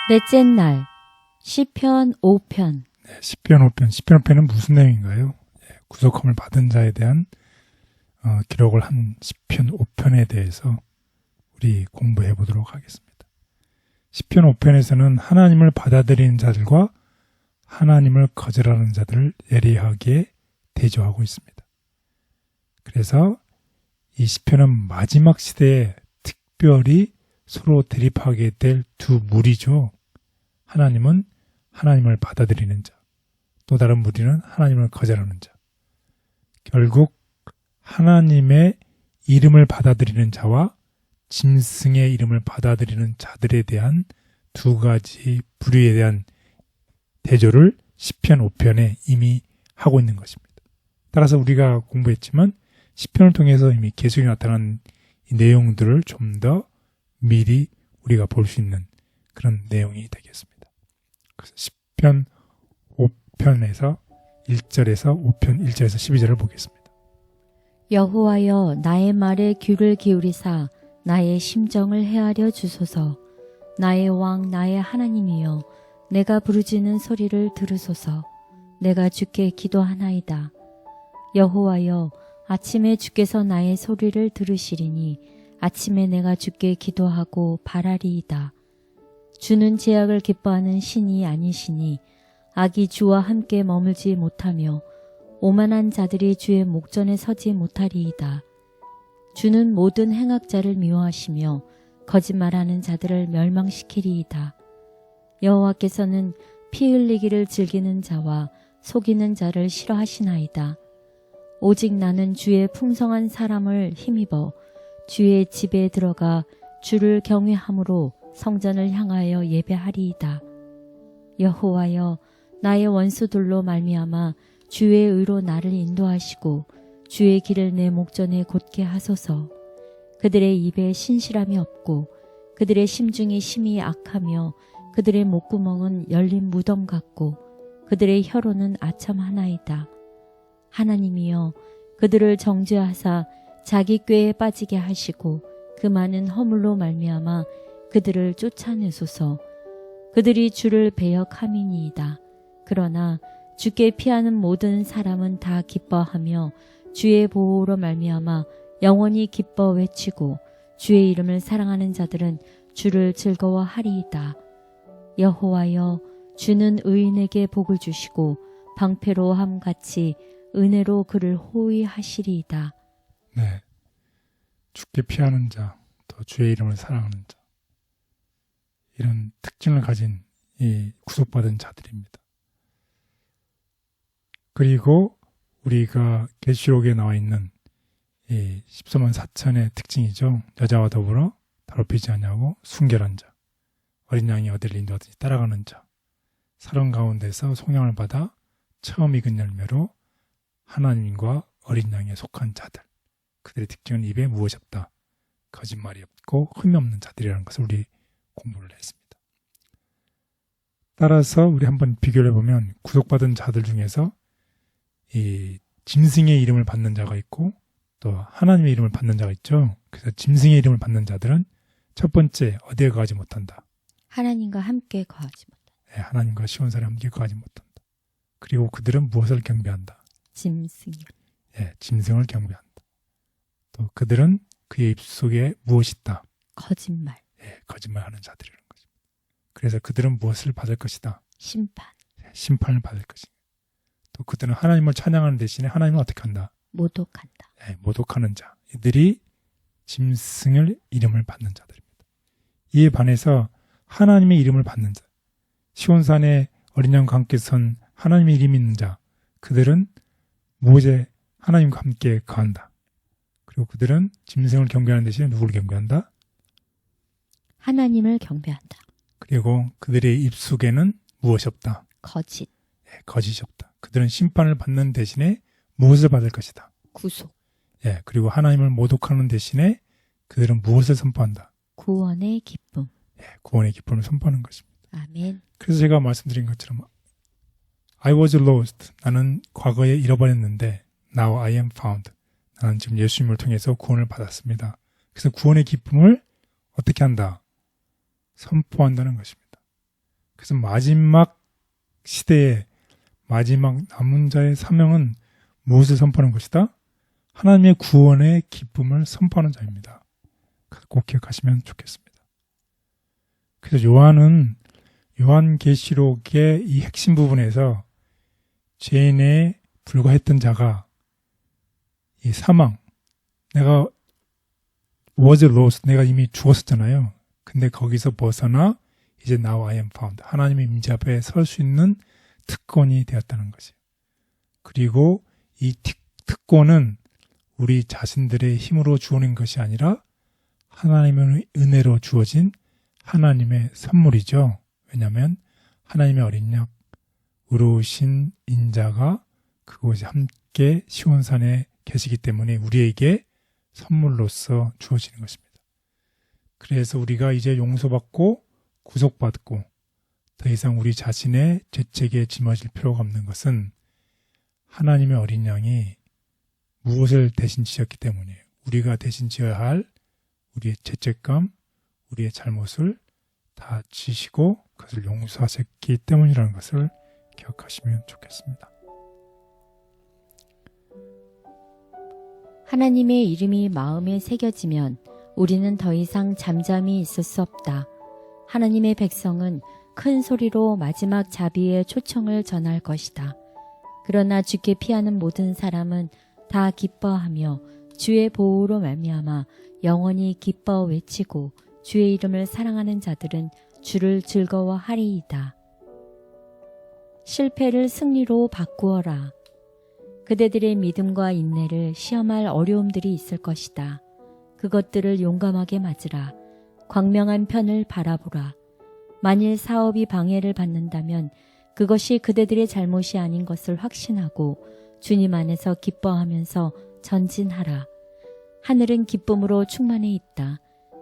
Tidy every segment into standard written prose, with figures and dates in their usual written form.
넷째 날 시편 5편. 네, 시편 5편. 시편 5편은 무슨 내용인가요? 구속함을 받은 자에 대한 기록을 한 시편 5편에 대해서 우리 공부해 보도록 하겠습니다. 시편 5편에서는 하나님을 받아들이는 자들과 하나님을 거절하는 자들을 예리하게 대조하고 있습니다. 그래서 이 시편은 마지막 시대에 특별히 서로 대립하게 될 두 무리죠. 하나님은 하나님을 받아들이는 자, 또 다른 무리는 하나님을 거절하는 자. 결국 하나님의 이름을 받아들이는 자와 짐승의 이름을 받아들이는 자들에 대한 두 가지 부류에 대한 대조를 시편 5편에 이미 하고 있는 것입니다. 따라서 우리가 공부했지만 시편을 통해서 이미 계속이 나타난 이 내용들을 좀 더 미리 우리가 볼 수 있는 그런 내용이 되겠습니다. 그래서 시편 5편에서 1절에서 5편 1절에서 12절을 보겠습니다. 여호와여 나의 말에 귀를 기울이사 나의 심정을 헤아려 주소서. 나의 왕 나의 하나님이여 내가 부르짖는 소리를 들으소서. 내가 주께 기도하나이다. 여호와여 아침에 주께서 나의 소리를 들으시리니 아침에 내가 주께 기도하고 바라리이다. 주는 제약을 기뻐하는 신이 아니시니 악이 주와 함께 머물지 못하며 오만한 자들이 주의 목전에 서지 못하리이다. 주는 모든 행악자를 미워하시며 거짓말하는 자들을 멸망시키리이다. 여호와께서는 피 흘리기를 즐기는 자와 속이는 자를 싫어하시나이다. 오직 나는 주의 풍성한 사람을 힘입어 주의 집에 들어가 주를 경외함으로 성전을 향하여 예배하리이다. 여호와여 나의 원수들로 말미암아 주의 의로 나를 인도하시고 주의 길을 내 목전에 곧게 하소서. 그들의 입에 신실함이 없고 그들의 심중이 심히 악하며 그들의 목구멍은 열린 무덤 같고 그들의 혀로는 아첨하나이다. 하나님이여 그들을 정죄하사 자기 꾀에 빠지게 하시고 그 많은 허물로 말미암아 그들을 쫓아내소서. 그들이 주를 배역함이니이다. 그러나 주께 피하는 모든 사람은 다 기뻐하며 주의 보호로 말미암아 영원히 기뻐 외치고 주의 이름을 사랑하는 자들은 주를 즐거워하리이다. 여호와여 주는 의인에게 복을 주시고 방패로함 같이 은혜로 그를 호위하시리이다. 네, 주께 피하는 자, 또 주의 이름을 사랑하는 자, 이런 특징을 가진 이 구속받은 자들입니다. 그리고 우리가 계시록에 나와 있는 이 14만 4천의 특징이죠. 여자와 더불어 더럽히지 아니하고 순결한 자, 어린 양이 어디를 인도하든지 따라가는 자, 사람 가운데서 송양을 받아 처음 익은 열매로 하나님과 어린 양에 속한 자들, 그들의 특징은 입에 무엇이 없다, 거짓말이 없고 흠이 없는 자들이라는 것을 우리 공부를 했습니다. 따라서 우리 한번 비교를 해보면 구속받은 자들 중에서 이 짐승의 이름을 받는 자가 있고 또 하나님의 이름을 받는 자가 있죠. 그래서 짐승의 이름을 받는 자들은 첫 번째 어디에 거하지 못한다. 하나님과 함께 거하지 못한다. 네, 하나님과 시온산에 함께 거하지 못한다. 그리고 그들은 무엇을 경배한다. 짐승. 네, 짐승을 경배한다. 또 그들은 그의 입속에 무엇이 있다. 거짓말. 네, 거짓말하는 자들이라는 것입니다. 그래서 그들은 무엇을 받을 것이다. 심판. 네, 심판을 받을 것이다. 또 그들은 하나님을 찬양하는 대신에 하나님을 어떻게 한다? 모독한다. 네, 모독하는 자. 이들이 짐승을 이름을 받는 자들입니다. 이에 반해서 하나님의 이름을 받는 자, 시온산에 어린 양과 함께 선 하나님의 이름이 있는 자, 그들은 무엇에 하나님과 함께 거한다. 그리고 그들은 짐승을 경배하는 대신에 누구를 경배한다? 하나님을 경배한다. 그리고 그들의 입속에는 무엇이 없다? 거짓. 예, 거짓이 없다. 그들은 심판을 받는 대신에 무엇을 받을 것이다? 구속. 예, 그리고 하나님을 모독하는 대신에 그들은 무엇을 선포한다? 구원의 기쁨. 예, 구원의 기쁨을 선포하는 것입니다. 아멘. 그래서 제가 말씀드린 것처럼 I was lost. 나는 과거에 잃어버렸는데 now I am found. 나는 지금 예수님을 통해서 구원을 받았습니다. 그래서 구원의 기쁨을 어떻게 한다? 선포한다는 것입니다. 그래서 마지막 시대의 마지막 남은 자의 사명은 무엇을 선포하는 것이다? 하나님의 구원의 기쁨을 선포하는 자입니다. 꼭 기억하시면 좋겠습니다. 그래서 요한은 요한계시록의 이 핵심 부분에서 죄인에 불과했던 자가 이 사망, 내가 was lost, 내가 이미 죽었었잖아요. 근데 거기서 벗어나 이제 now I am found, 하나님의 임재 앞에 설 수 있는 특권이 되었다는 것이에요. 그리고 이 특권은 우리 자신들의 힘으로 주어진 것이 아니라 하나님의 은혜로 주어진 하나님의 선물이죠. 왜냐하면 하나님의 어린 양, 의로우신 인자가 그곳에 함께 시온산에 계시기 때문에 우리에게 선물로서 주어지는 것입니다. 그래서 우리가 이제 용서받고 구속받고 더 이상 우리 자신의 죄책에 짊어질 필요가 없는 것은 하나님의 어린 양이 무엇을 대신 지었기 때문이에요. 우리가 대신 지어야 할 우리의 죄책감, 우리의 잘못을 다 지시고 그것을 용서하셨기 때문이라는 것을 기억하시면 좋겠습니다. 하나님의 이름이 마음에 새겨지면 우리는 더 이상 잠잠히 있을 수 없다. 하나님의 백성은 큰 소리로 마지막 자비의 초청을 전할 것이다. 그러나 주께 피하는 모든 사람은 다 기뻐하며 주의 보호로 말미암아 영원히 기뻐 외치고 주의 이름을 사랑하는 자들은 주를 즐거워하리이다. 실패를 승리로 바꾸어라. 그대들의 믿음과 인내를 시험할 어려움들이 있을 것이다. 그것들을 용감하게 맞으라. 광명한 편을 바라보라. 만일 사업이 방해를 받는다면 그것이 그대들의 잘못이 아닌 것을 확신하고 주님 안에서 기뻐하면서 전진하라. 하늘은 기쁨으로 충만해 있다.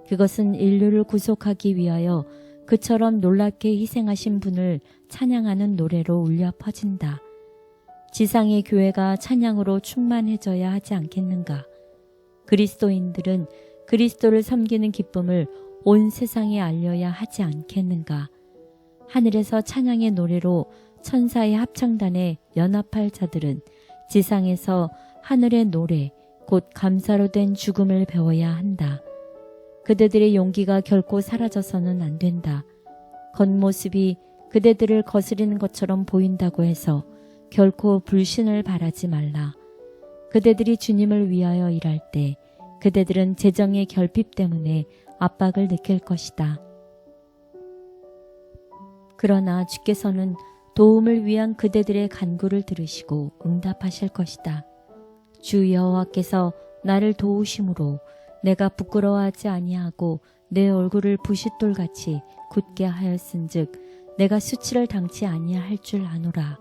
그것은 인류를 구속하기 위하여 그처럼 놀랍게 희생하신 분을 찬양하는 노래로 울려 퍼진다. 지상의 교회가 찬양으로 충만해져야 하지 않겠는가? 그리스도인들은 그리스도를 섬기는 기쁨을 온 세상에 알려야 하지 않겠는가? 하늘에서 찬양의 노래로 천사의 합창단에 연합할 자들은 지상에서 하늘의 노래, 곧 감사로 된 죽음을 배워야 한다. 그대들의 용기가 결코 사라져서는 안 된다. 겉모습이 그대들을 거스리는 것처럼 보인다고 해서 결코 불신을 바라지 말라. 그대들이 주님을 위하여 일할 때 그대들은 재정의 결핍 때문에 압박을 느낄 것이다. 그러나 주께서는 도움을 위한 그대들의 간구를 들으시고 응답하실 것이다. 주 여호와께서 나를 도우심으로 내가 부끄러워하지 아니하고 내 얼굴을 부싯돌같이 굳게 하였은즉 내가 수치를 당치 아니할 줄 아노라.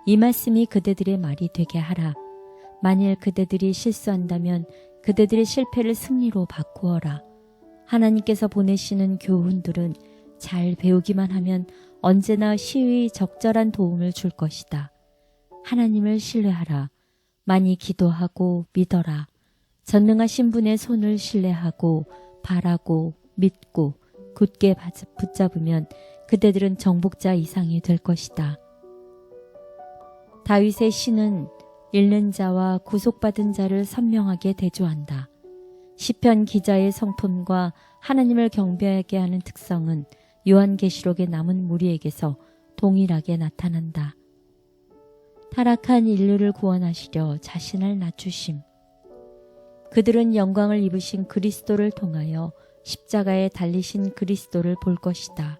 이 말씀이 그대들의 말이 되게 하라. 만일 그대들이 실수한다면 그대들의 실패를 승리로 바꾸어라. 하나님께서 보내시는 교훈들은 잘 배우기만 하면 언제나 시의 적절한 도움을 줄 것이다. 하나님을 신뢰하라. 많이 기도하고 믿어라. 전능하신 분의 손을 신뢰하고 바라고 믿고 굳게 붙잡으면 그대들은 정복자 이상이 될 것이다. 다윗의 시는 잃는 자와 구속받은 자를 선명하게 대조한다. 시편 기자의 성품과 하나님을 경배하게 하는 특성은 요한계시록의 남은 무리에게서 동일하게 나타난다. 타락한 인류를 구원하시려 자신을 낮추심. 그들은 영광을 입으신 그리스도를 통하여 십자가에 달리신 그리스도를 볼 것이다.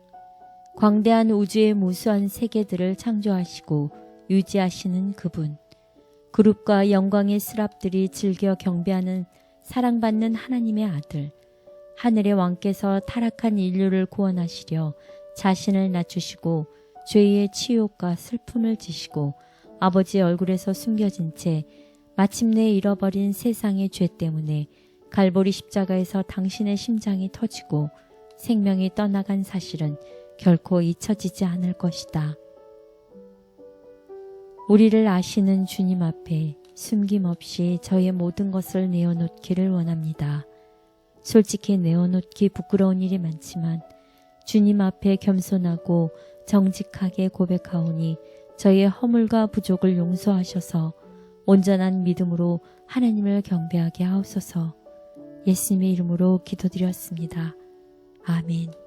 광대한 우주의 무수한 세계들을 창조하시고 유지하시는 그분. 그룹과 영광의 스랍들이 즐겨 경배하는 사랑받는 하나님의 아들. 하늘의 왕께서 타락한 인류를 구원하시려 자신을 낮추시고 죄의 치욕과 슬픔을 지시고 아버지의 얼굴에서 숨겨진 채 마침내 잃어버린 세상의 죄 때문에 갈보리 십자가에서 당신의 심장이 터지고 생명이 떠나간 사실은 결코 잊혀지지 않을 것이다. 우리를 아시는 주님 앞에 숨김없이 저의 모든 것을 내어놓기를 원합니다. 솔직히 내어놓기 부끄러운 일이 많지만 주님 앞에 겸손하고 정직하게 고백하오니 저의 허물과 부족을 용서하셔서 온전한 믿음으로 하나님을 경배하게 하옵소서. 예수님의 이름으로 기도드렸습니다. 아멘.